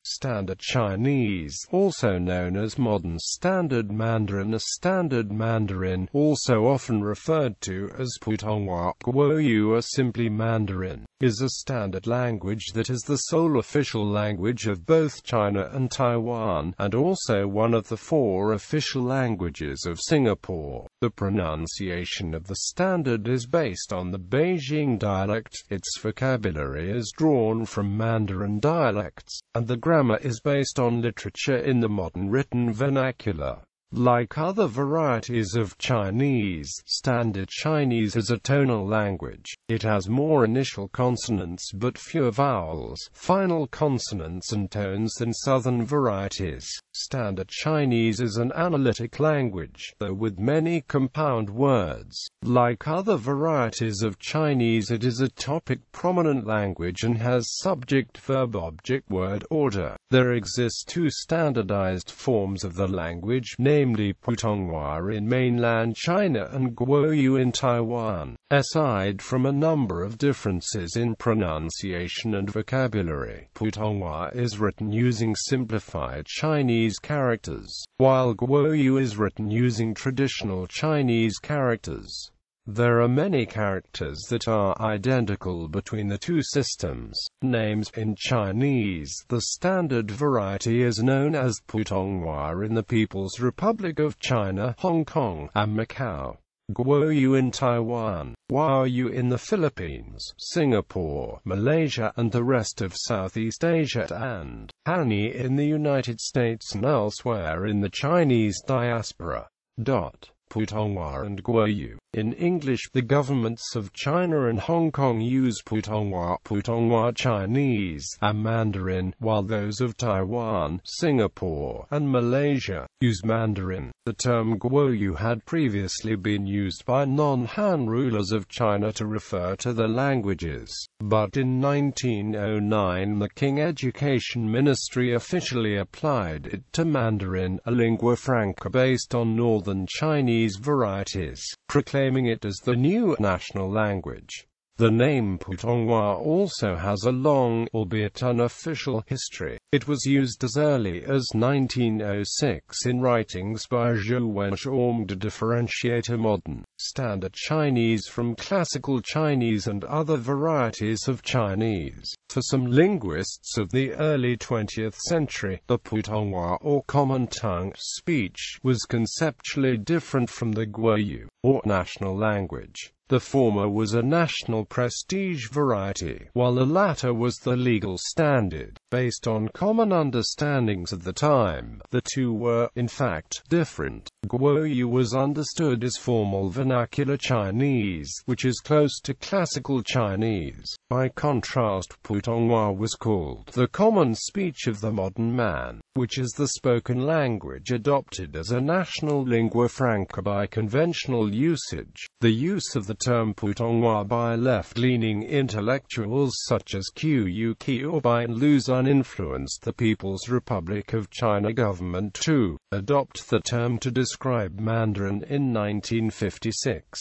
Standard Chinese, also known as Modern Standard Mandarin. A Standard Mandarin, also often referred to as Putonghua, Guoyu, or simply Mandarin, is a standard language that is the sole official language of both China and Taiwan, and also one of the 4 official languages of Singapore. The pronunciation of the standard is based on the Beijing dialect, its vocabulary is drawn from Mandarin dialects, and the grammar is based on literature in the modern written vernacular. Like other varieties of Chinese, Standard Chinese is a tonal language. It has more initial consonants but fewer vowels, final consonants and tones than Southern varieties. Standard Chinese is an analytic language, though with many compound words. Like other varieties of Chinese, it is a topic-prominent language and has subject-verb-object-word order. There exist 2 standardized forms of the language, namely Putonghua in mainland China and Guoyu in Taiwan. Aside from a number of differences in pronunciation and vocabulary, Putonghua is written using simplified Chinese characters, while Guoyu is written using traditional Chinese characters. There are many characters that are identical between the 2 systems. Names in Chinese. The standard variety is known as Putonghua in the People's Republic of China, Hong Kong, and Macau. Guoyu in Taiwan, Guoyu in the Philippines, Singapore, Malaysia and the rest of Southeast Asia, and Hani in the United States and elsewhere in the Chinese diaspora. Putonghua and Guoyu. In English, the governments of China and Hong Kong use Putonghua Chinese, and Mandarin, while those of Taiwan, Singapore, and Malaysia use Mandarin. The term Guoyu had previously been used by non-Han rulers of China to refer to the languages, but in 1909 the Qing Education Ministry officially applied it to Mandarin, a lingua franca based on Northern Chinese varieties, proclaiming it as the new national language. The name Putonghua also has a long, albeit unofficial, history. It was used as early as 1906 in writings by Zhou Wenxiong to differentiate a modern Standard Chinese from Classical Chinese and other varieties of Chinese. For some linguists of the early 20th century, the Putonghua or common tongue speech was conceptually different from the Guoyu, or national language. The former was a national prestige variety, while the latter was the legal standard. Based on common understandings of the time, the 2 were, in fact, different. Guoyu was understood as formal vernacular Chinese, which is close to Classical Chinese. By contrast, Putonghua was called the common speech of the modern man, which is the spoken language adopted as a national lingua franca by conventional usage. The use of the term Putonghua by left-leaning intellectuals such as Guoyu or by Luzon influenced the People's Republic of China government to adopt the term to describe Mandarin in 1956.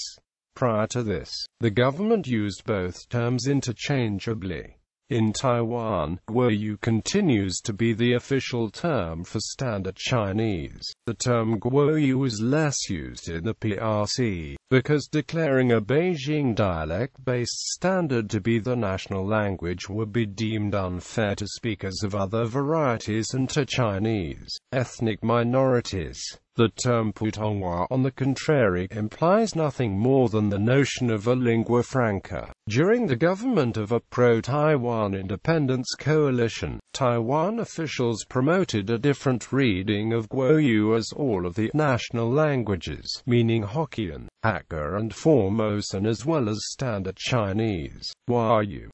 Prior to this, the government used both terms interchangeably. In Taiwan, Guoyu continues to be the official term for Standard Chinese. The term Guoyu is less used in the PRC, because declaring a Beijing dialect-based standard to be the national language would be deemed unfair to speakers of other varieties and to Chinese ethnic minorities. The term Putonghua, on the contrary, implies nothing more than the notion of a lingua franca. During the government of a pro-Taiwan independence coalition, Taiwan officials promoted a different reading of Guoyu as all of the national languages, meaning Hokkien, Hakka and Formosan as well as Standard Chinese. Guoyu,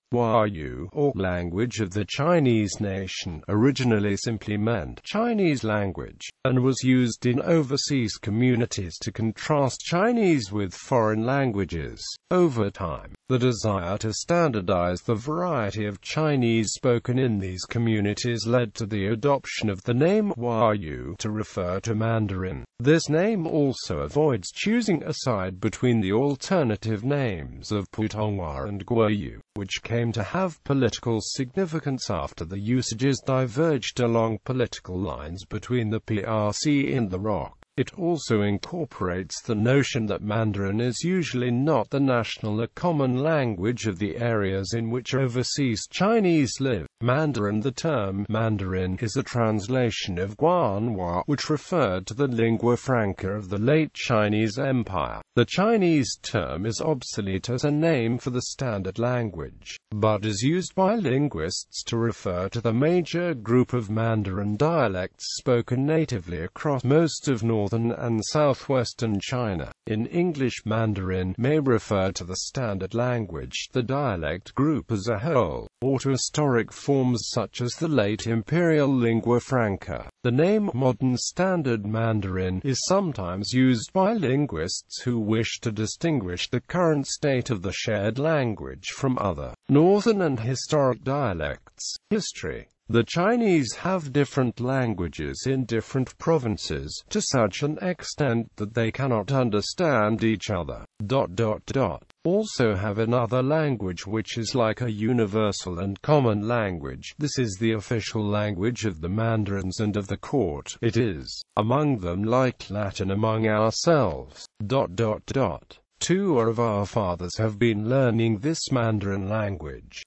or language of the Chinese nation, originally simply meant Chinese language, and was used in overseas communities to contrast Chinese with foreign languages. Over time, the desire to standardize the variety of Chinese spoken in these communities led to the adoption of the name Guoyu to refer to Mandarin. This name also avoids choosing a side between the alternative names of Putonghua and Guoyu, which came to have political significance after the usages diverged along political lines between the PRC and the ROC. It also incorporates the notion that Mandarin is usually not the national or common language of the areas in which overseas Chinese live. Mandarin. The term Mandarin is a translation of Guanhua, which referred to the lingua franca of the late Chinese Empire. The Chinese term is obsolete as a name for the standard language, but is used by linguists to refer to the major group of Mandarin dialects spoken natively across most of northern and southwestern China. In English, Mandarin may refer to the standard language, the dialect group as a whole, or to historic forms such as the late imperial lingua franca. The name Modern Standard Mandarin is sometimes used by linguists who wish to distinguish the current state of the shared language from other northern and historic dialects. History. The Chinese have different languages in different provinces, to such an extent that they cannot understand each other. Also have another language which is like a universal and common language. This is the official language of the Mandarins and of the court. It is, among them, like Latin among ourselves. Two of our fathers have been learning this Mandarin language.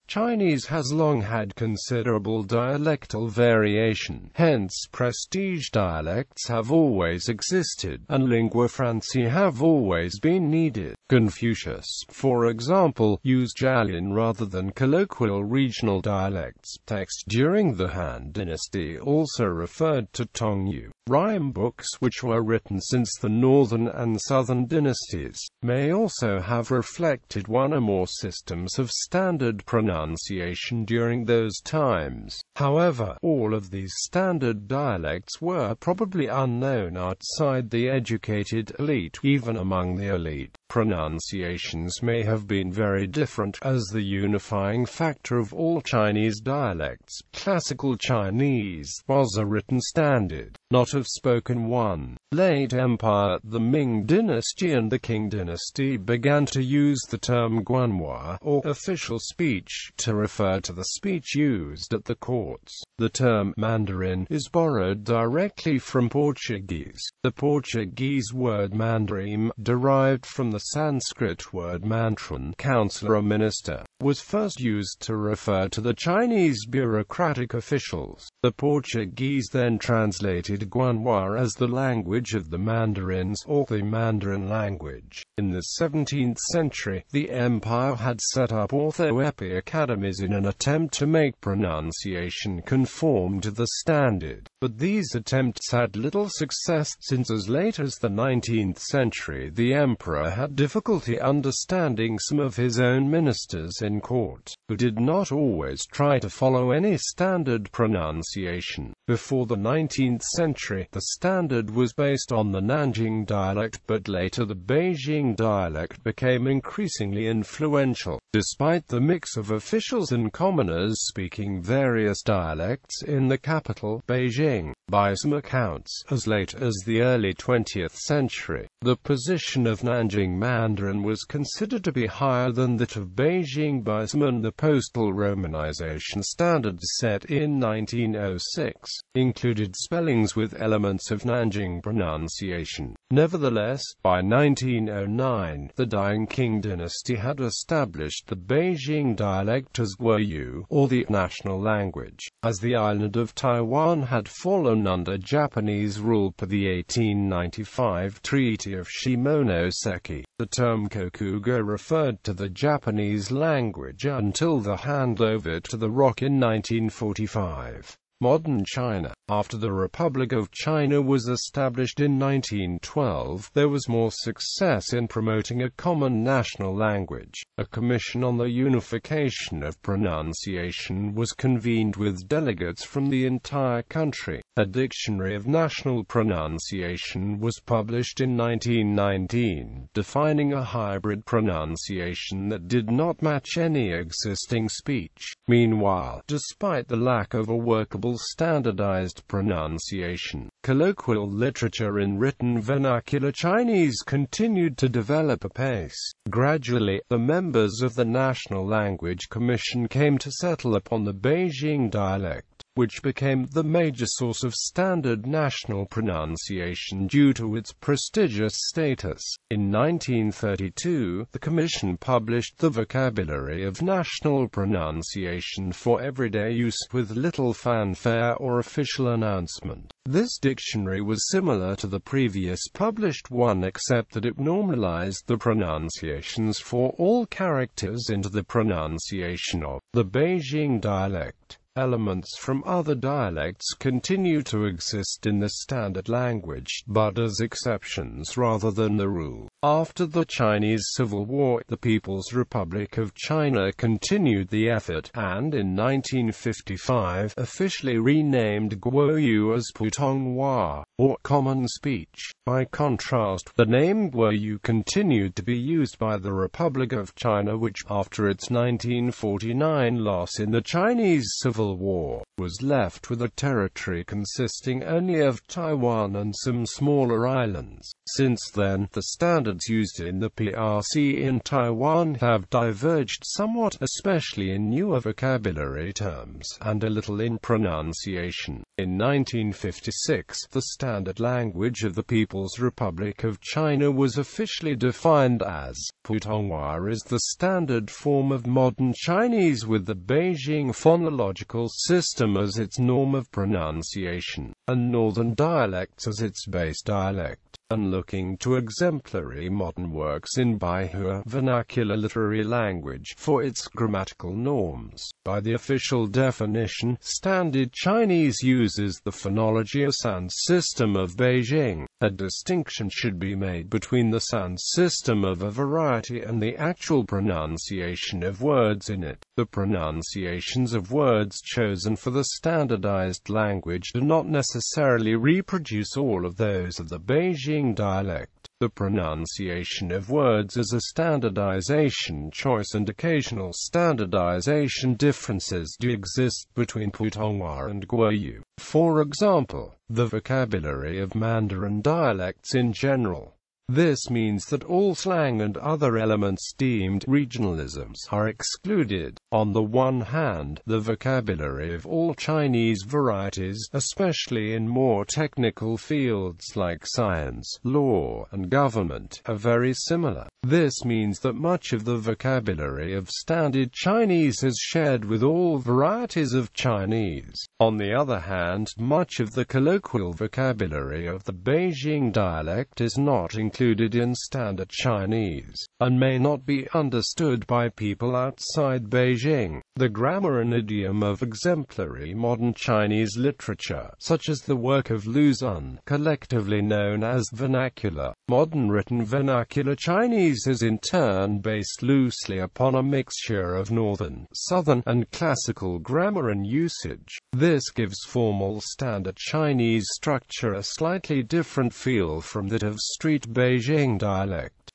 Chinese has long had considerable dialectal variation, hence prestige dialects have always existed, and lingua francae have always been needed. Confucius, for example, used Jialin rather than colloquial regional dialects. Text during the Han Dynasty also referred to Tongyu. Rhyme books, which were written since the northern and southern dynasties, may also have reflected one or more systems of standard pronunciation during those times. However, all of these standard dialects were probably unknown outside the educated elite. Even among the elite, pronunciations may have been very different, as the unifying factor of all Chinese dialects, Classical Chinese, was a written standard, not of spoken one. Late Empire, the Ming Dynasty and the Qing Dynasty began to use the term Guanhua, or official speech, to refer to the speech used at the courts. The term Mandarin is borrowed directly from Portuguese. The Portuguese word mandarim, derived from the Sanskrit word mantran, counselor or minister, was first used to refer to the Chinese bureaucratic officials. The Portuguese then translated Guanhua as the language of the Mandarins, or the Mandarin language. In the 17th century, the empire had set up orthoepy academies in an attempt to make pronunciation conform to the standard. But these attempts had little success, since as late as the 19th century the emperor had difficulty understanding some of his own ministers in court, who did not always try to follow any standard pronunciation. Before the 19th century, the standard was based on the Nanjing dialect, but later the Beijing dialect became increasingly influential. Despite the mix of officials and commoners speaking various dialects in the capital, Beijing, by some accounts, as late as the early 20th century, the position of Nanjing Mandarin was considered to be higher than that of Beijing by some, and the postal romanization standard set in 1906 included spellings with elements of Nanjing pronunciation. Nevertheless, by 1909, the dying Qing dynasty had established the Beijing dialect as Guoyu, or the national language. As the island of Taiwan had fallen under Japanese rule per the 1895 Treaty of Shimonoseki, the term Kokugo referred to the Japanese language until the handover to the ROC in 1945. Modern China. After the Republic of China was established in 1912, there was more success in promoting a common national language. A commission on the unification of pronunciation was convened with delegates from the entire country. A dictionary of national pronunciation was published in 1919, defining a hybrid pronunciation that did not match any existing speech. Meanwhile, despite the lack of a workable standardized pronunciation, colloquial literature in written vernacular Chinese continued to develop apace. Gradually, the members of the National Language Commission came to settle upon the Beijing dialect, which became the major source of standard national pronunciation due to its prestigious status. In 1932, the Commission published the Vocabulary of National Pronunciation for everyday use with little fanfare or official announcement. This dictionary was similar to the previous published one except that it normalized the pronunciations for all characters into the pronunciation of the Beijing dialect. Elements from other dialects continue to exist in the standard language, but as exceptions rather than the rule. After the Chinese Civil War, the People's Republic of China continued the effort, and in 1955, officially renamed Guoyu as Putonghua, or common speech. By contrast, the name Guoyu continued to be used by the Republic of China, which, after its 1949 loss in the Chinese Civil War, was left with a territory consisting only of Taiwan and some smaller islands. Since then, the standards used in the PRC in Taiwan have diverged somewhat, especially in newer vocabulary terms, and a little in pronunciation. In 1956, the standard language of the People's Republic of China was officially defined as Putonghua is the standard form of modern Chinese with the Beijing phonological system as its norm of pronunciation, and northern dialects as its base dialect. And looking to exemplary modern works in Baihua vernacular literary language for its grammatical norms. By the official definition, Standard Chinese uses the phonology sans system of Beijing. A distinction should be made between the sans system of a variety and the actual pronunciation of words in it. The pronunciations of words chosen for the standardized language do not necessarily reproduce all of those of the Beijing dialect. The pronunciation of words is a standardization choice, and occasional standardization differences do exist between Putonghua and Guoyu. For example, the vocabulary of Mandarin dialects in general. This means that all slang and other elements deemed regionalisms are excluded. On the one hand, the vocabulary of all Chinese varieties, especially in more technical fields like science, law, and government, are very similar. This means that much of the vocabulary of Standard Chinese is shared with all varieties of Chinese. On the other hand, much of the colloquial vocabulary of the Beijing dialect is not included in Standard Chinese, and may not be understood by people outside Beijing. The grammar and idiom of exemplary modern Chinese literature, such as the work of Lu Xun, collectively known as vernacular, modern written vernacular Chinese, is in turn based loosely upon a mixture of northern, southern, and classical grammar and usage. This gives formal Standard Chinese structure a slightly different feel from that of street Beijing dialect.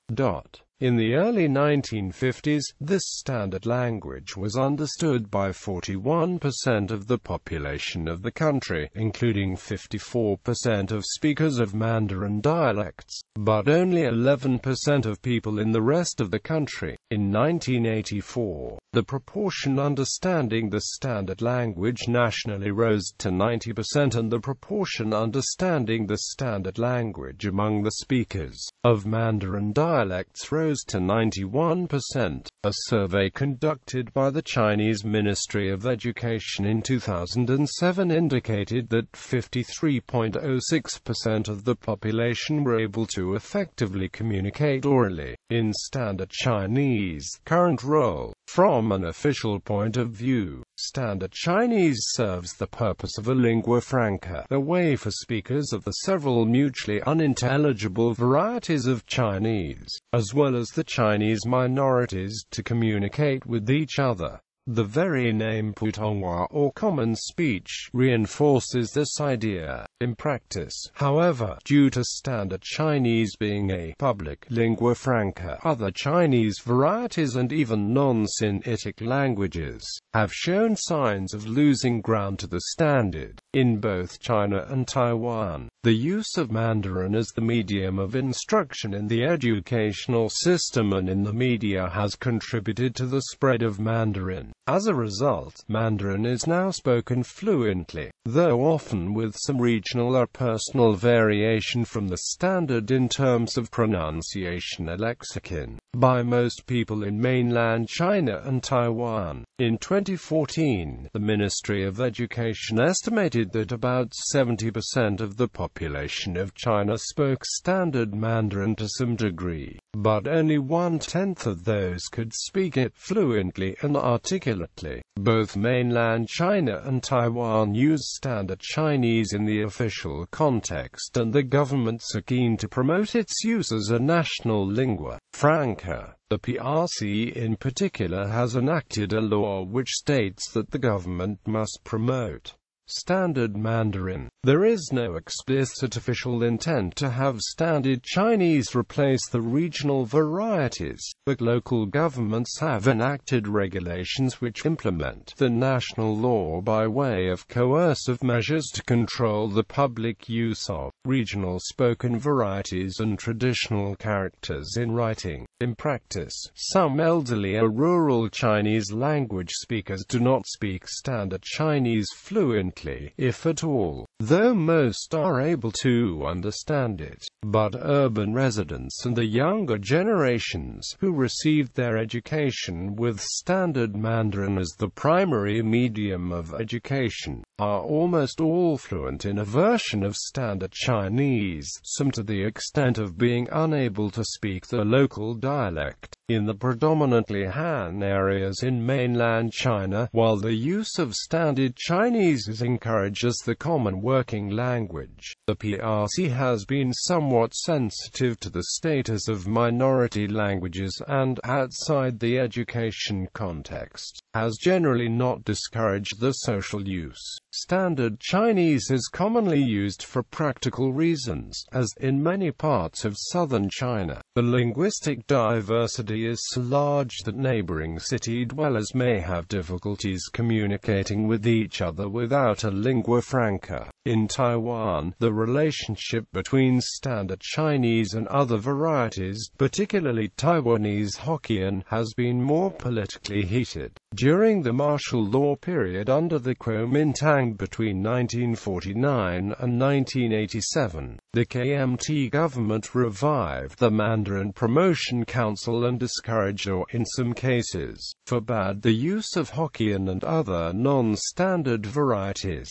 In the early 1950s, this standard language was understood by 41% of the population of the country, including 54% of speakers of Mandarin dialects, but only 11% of people in the rest of the country. In 1984, the proportion understanding the standard language nationally rose to 90%, and the proportion understanding the standard language among the speakers of Mandarin dialects rose rose to 91%. A survey conducted by the Chinese Ministry of Education in 2007 indicated that 53.06% of the population were able to effectively communicate orally in Standard Chinese. Current role. From an official point of view, Standard Chinese serves the purpose of a lingua franca, a way for speakers of the several mutually unintelligible varieties of Chinese, as well as the Chinese minorities, to communicate with each other. The very name Putonghua, or common speech, reinforces this idea. In practice, however, due to Standard Chinese being a public lingua franca, other Chinese varieties and even non-Sinitic languages have shown signs of losing ground to the standard. In both China and Taiwan, the use of Mandarin as the medium of instruction in the educational system and in the media has contributed to the spread of Mandarin. As a result, Mandarin is now spoken fluently, though often with some regional or personal variation from the standard in terms of pronunciation and lexicon, by most people in mainland China and Taiwan. In 2014, the Ministry of Education estimated that about 70% of the population of China spoke Standard Mandarin to some degree, but only 1/10 of those could speak it fluently and articulately. Both mainland China and Taiwan use Standard Chinese in the official context, and the governments are keen to promote its use as a national lingua franca. The PRC in particular has enacted a law which states that the government must promote Standard Mandarin. There is no explicit official intent to have Standard Chinese replace the regional varieties, but local governments have enacted regulations which implement the national law by way of coercive measures to control the public use of regional spoken varieties and traditional characters in writing. In practice, some elderly or rural Chinese language speakers do not speak Standard Chinese fluently, if at all, though most are able to understand it. But urban residents and the younger generations, who received their education with Standard Mandarin as the primary medium of education, are almost all fluent in a version of Standard Chinese, some to the extent of being unable to speak the local dialect. In the predominantly Han areas in mainland China, while the use of Standard Chinese is encouraged as the common working language, the PRC has been somewhat sensitive to the status of minority languages and, outside the education context, has generally not discouraged the social use. Standard Chinese is commonly used for practical reasons, as in many parts of southern China, the linguistic diversity is so large that neighboring city dwellers may have difficulties communicating with each other without a lingua franca. In Taiwan, the relationship between Standard Chinese and other varieties, particularly Taiwanese Hokkien, has been more politically heated. During the martial law period under the Kuomintang between 1949 and 1987, the KMT government revived the Mandarin Promotion Council and discouraged or, in some cases, forbade the use of Hokkien and other non-standard varieties.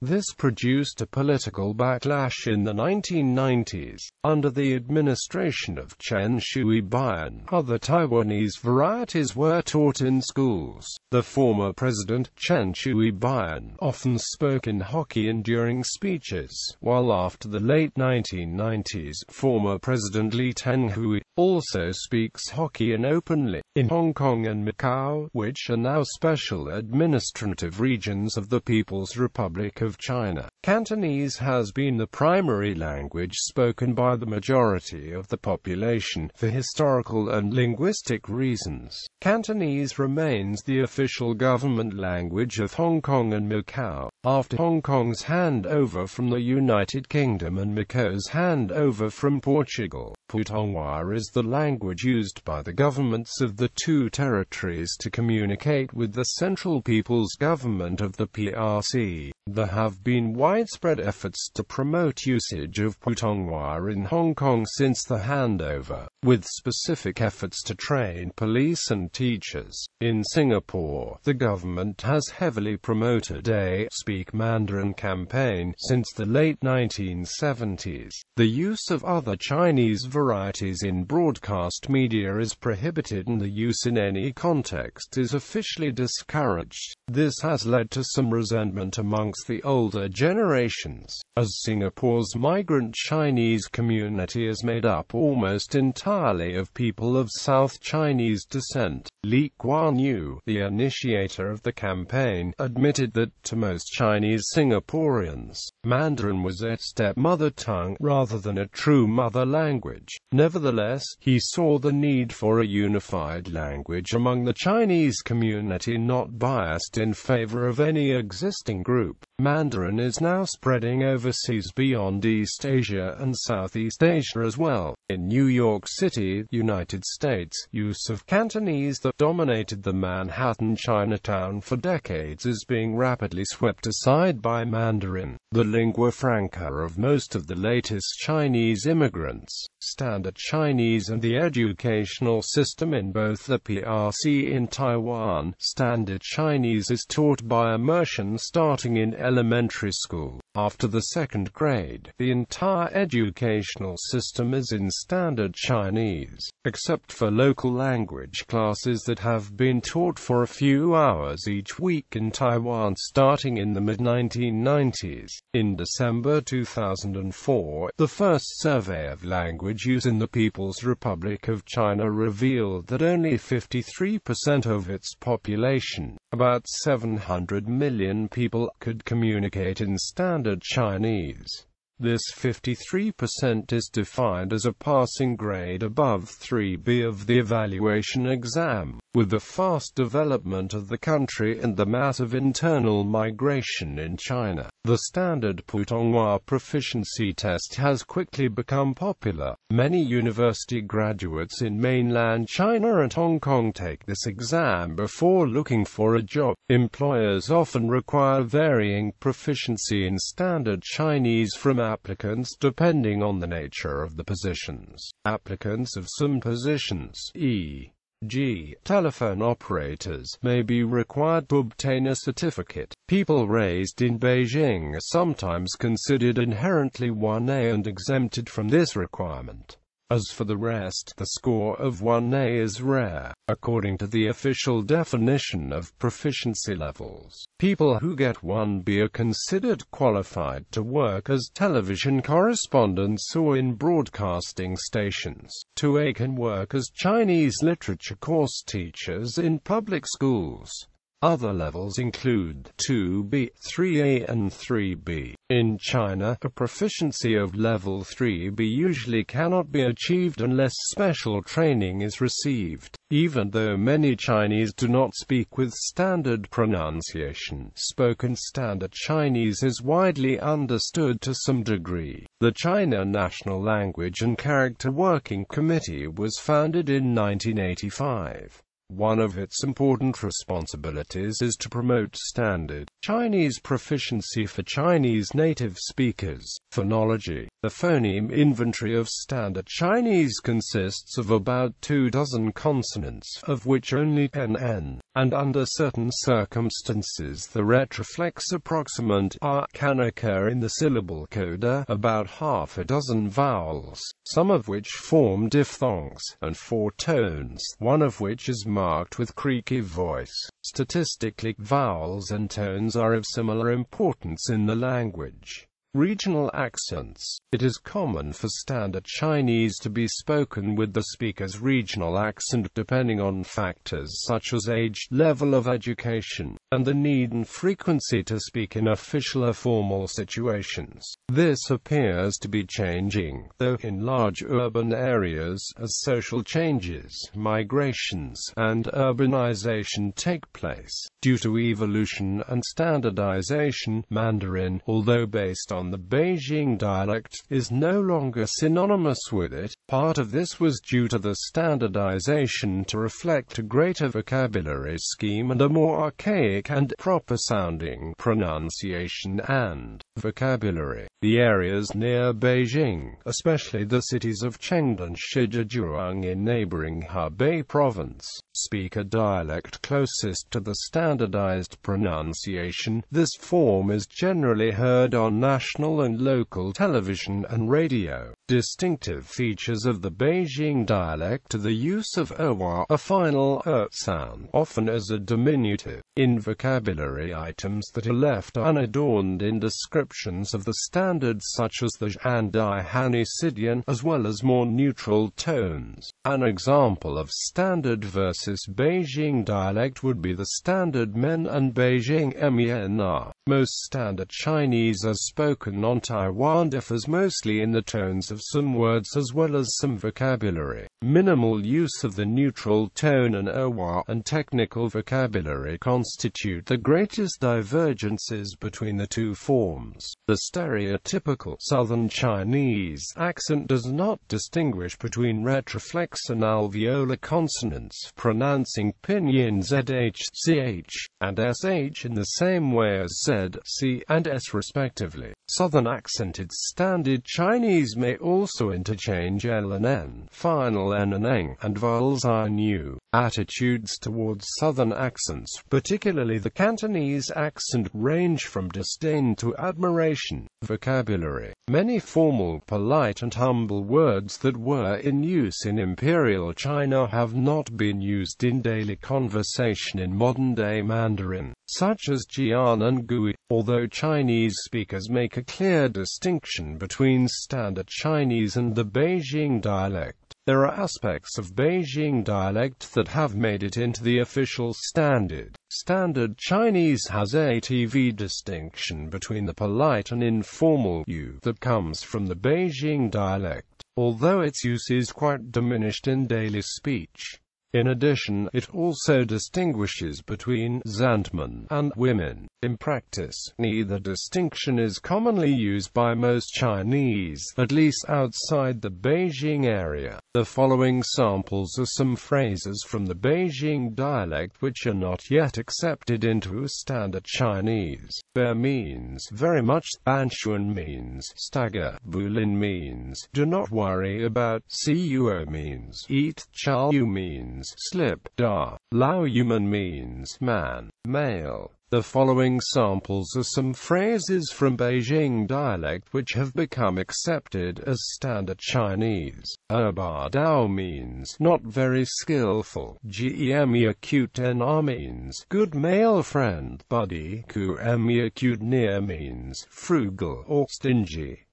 This produced a political backlash in the 1990s. Under the administration of Chen Shui-bian, other Taiwanese varieties were taught in schools. The former president, Chen Shui-bian, often spoke in Hokkien during speeches, while after the late 1990s, former President Lee Teng-hui also speaks Hokkien openly. In Hong Kong and Macau, which are now special administrative regions of the People's Republic of China, Cantonese has been the primary language spoken by the majority of the population for historical and linguistic reasons. Cantonese remains the official government language of Hong Kong and Macau. After Hong Kong's handover from the United Kingdom and Macau's handover from Portugal, Putonghua is the language used by the governments of the two territories to communicate with the central people's government of the PRC. There have been widespread efforts to promote usage of Putonghua in Hong Kong since the handover. with specific efforts to train police and teachers. In Singapore, the government has heavily promoted a Speak Mandarin campaign since the late 1970s. The use of other Chinese varieties in broadcast media is prohibited and the use in any context is officially discouraged. This has led to some resentment amongst the older generations, as Singapore's migrant Chinese community is made up almost entirely of people of South Chinese descent. Lee Kuan Yew, the initiator of the campaign, admitted that to most Chinese Singaporeans, Mandarin was a step-mother tongue rather than a true mother language. Nevertheless, he saw the need for a unified language among the Chinese community, not biased in favor of any existing group. Mandarin is now spreading overseas beyond East Asia and Southeast Asia as well. In New York City, United States, use of Cantonese that dominated the Manhattan Chinatown for decades is being rapidly swept aside by Mandarin, the lingua franca of most of the latest Chinese immigrants. Standard Chinese and the educational system in both the PRC in Taiwan. Standard Chinese is taught by immersion starting in elementary school. After the second grade, the entire educational system is in Standard Chinese, except for local language classes that have been taught for a few hours each week in Taiwan starting in the mid-1990s. In December 2004, the first survey of language use in the People's Republic of China revealed that only 53% of its population, about 700 million people, could communicate in Standard Chinese. This 53% is defined as a passing grade above 3B of the evaluation exam. With the fast development of the country and the massive internal migration in China, the standard Putonghua proficiency test has quickly become popular. Many university graduates in mainland China and Hong Kong take this exam before looking for a job. Employers often require varying proficiency in Standard Chinese from applicants depending on the nature of the positions. Applicants of some positions, e.g., telephone operators, may be required to obtain a certificate. People raised in Beijing are sometimes considered inherently 1A and exempted from this requirement. As for the rest, the score of 1A is rare. According to the official definition of proficiency levels, people who get 1B are considered qualified to work as television correspondents or in broadcasting stations. 2A can work as Chinese literature course teachers in public schools. Other levels include 2B, 3A and 3B. In China, a proficiency of level 3B usually cannot be achieved unless special training is received. Even though many Chinese do not speak with standard pronunciation, spoken Standard Chinese is widely understood to some degree. The China National Language and Character Working Committee was founded in 1985. One of its important responsibilities is to promote Standard Chinese proficiency for Chinese native speakers. Phonology. The phoneme inventory of Standard Chinese consists of about 24 consonants, of which only 10 and under certain circumstances the retroflex approximant r can occur in the syllable coda, about half a dozen vowels, some of which form diphthongs, and 4 tones, one of which is marked with creaky voice. Statistically, vowels and tones are of similar importance in the language. Regional accents. It is common for Standard Chinese to be spoken with the speaker's regional accent depending on factors such as age, level of education, and the need and frequency to speak in official or formal situations. This appears to be changing, though, in large urban areas, as social changes, migrations, and urbanization take place. Due to evolution and standardization, Mandarin, although based on on the Beijing dialect, is no longer synonymous with it. Part of this was due to the standardization to reflect a greater vocabulary scheme and a more archaic and proper-sounding pronunciation and vocabulary. The areas near Beijing, especially the cities of Chengdu and Shijiazhuang in neighboring Hebei province, speak a dialect closest to the standardized pronunciation. This form is generally heard on national and local television and radio. Distinctive features of the Beijing dialect are the use of erwa, a final sound, often as a diminutive, in vocabulary items that are left unadorned in descriptions of the standards such as the and Hanisidian, as well as more neutral tones. An example of standard versus Beijing dialect would be the standard men and Beijing MENR. Most standard Chinese as spoken on Taiwan differs mostly in the tones of some words as well as some vocabulary. Minimal use of the neutral tone and erwa and technical vocabulary constitute the greatest divergences between the two forms. The stereotypical Southern Chinese accent does not distinguish between retroflex and alveolar consonants, pronouncing pinyin zh, ch, and sh in the same way as z, c, and s respectively. Southern accented Standard Chinese may also interchange l and n, final n and eng, and vowels I and u. Attitudes towards Southern accents, particularly the Cantonese accent, range from disdain to admiration. Vocabulary. Many formal, polite and humble words that were in use in Imperial China have not been used in daily conversation in modern-day Mandarin, such as jian and gui. Although Chinese speakers make a clear distinction between Standard Chinese and the Beijing dialect, there are aspects of Beijing dialect that have made it into the official standard. Standard Chinese has a TV distinction between the polite and informal u that comes from the Beijing dialect, although its use is quite diminished in daily speech. In addition, it also distinguishes between gentlemen and women. In practice, neither distinction is commonly used by most Chinese, at least outside the Beijing area. The following samples are some phrases from the Beijing dialect which are not yet accepted into Standard Chinese. Bear means very much, Banshuan means stagger, Bulin means do not worry about, Cuo means eat, Chaoyu means slip, Da, Lao Yuman means man, male. The following samples are some phrases from Beijing dialect which have become accepted as Standard Chinese. Ba Dao means not very skillful. Gemi acute NR means good male friend. Buddy. Ku acute near means frugal or stingy.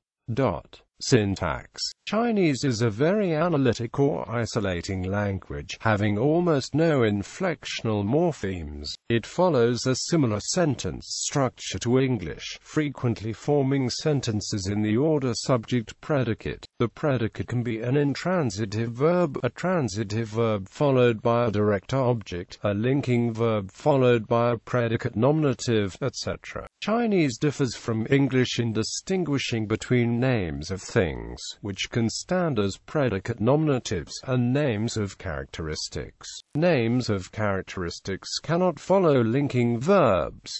Syntax. Chinese is a very analytic or isolating language, having almost no inflectional morphemes. It follows a similar sentence structure to English, frequently forming sentences in the order subject-predicate. The predicate can be an intransitive verb, a transitive verb followed by a direct object, a linking verb followed by a predicate nominative, etc. Chinese differs from English in distinguishing between names of things, which can stand as predicate nominatives, and names of characteristics. Names of characteristics cannot follow linking verbs.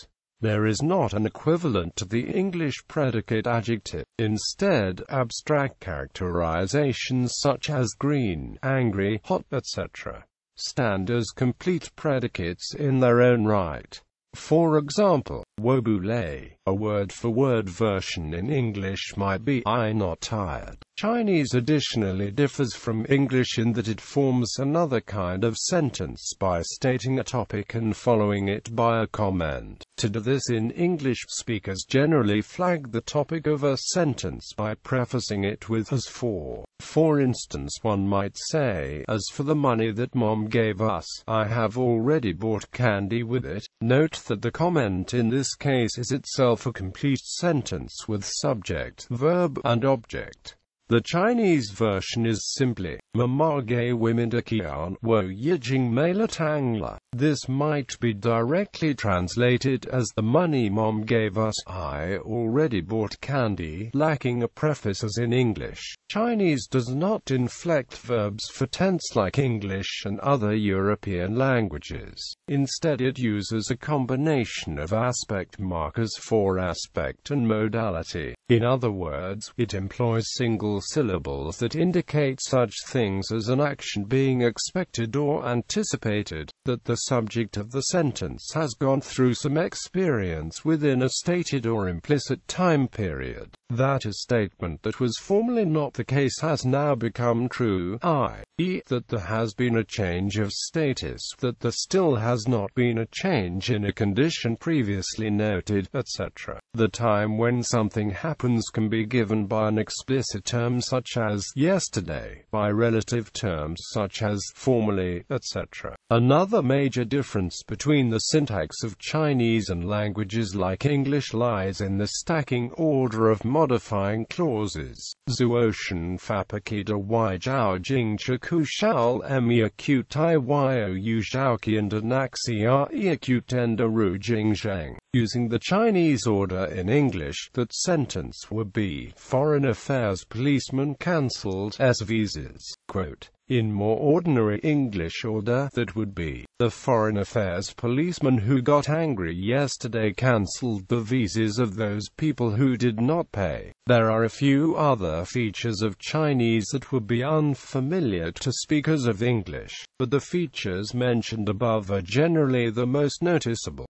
There is not an equivalent to the English predicate adjective. Instead, abstract characterizations such as green, angry, hot, etc. stand as complete predicates in their own right. For example, wobule, a word-for-word version in English might be I'm not tired. Chinese additionally differs from English in that it forms another kind of sentence by stating a topic and following it by a comment. To do this in English, speakers generally flag the topic of a sentence by prefacing it with as for. For instance, one might say, as for the money that Mom gave us, I have already bought candy with it. Note that the comment in this case is itself a complete sentence with subject, verb, and object. The Chinese version is simply Mama ge women de qian wo yijing mela tangla. This might be directly translated as the money mom gave us. I already bought candy, lacking a preface as in English. Chinese does not inflect verbs for tense like English and other European languages. Instead, it uses a combination of aspect markers for aspect and modality. In other words, it employs single syllables that indicate such things as an action being expected or anticipated, that the subject of the sentence has gone through some experience within a stated or implicit time period. That a statement that was formerly not the case has now become true, i.e., that there has been a change of status, that there still has not been a change in a condition previously noted, etc. The time when something happens can be given by an explicit term such as yesterday, by relative terms such as formerly, etc. Another major difference between the syntax of Chinese and languages like English lies in the stacking order of modifying clauses. Zuoshan fapaki de y jiao jing chaku shao emia q tai yo yu zhaoqi and anaxi r q tenda ru jing zhang. Using the Chinese order in English, that sentence would be, Foreign Affairs policeman cancelled S visas. Quote, in more ordinary English order, that would be, the Foreign Affairs policeman who got angry yesterday cancelled the visas of those people who did not pay. There are a few other features of Chinese that would be unfamiliar to speakers of English, but the features mentioned above are generally the most noticeable.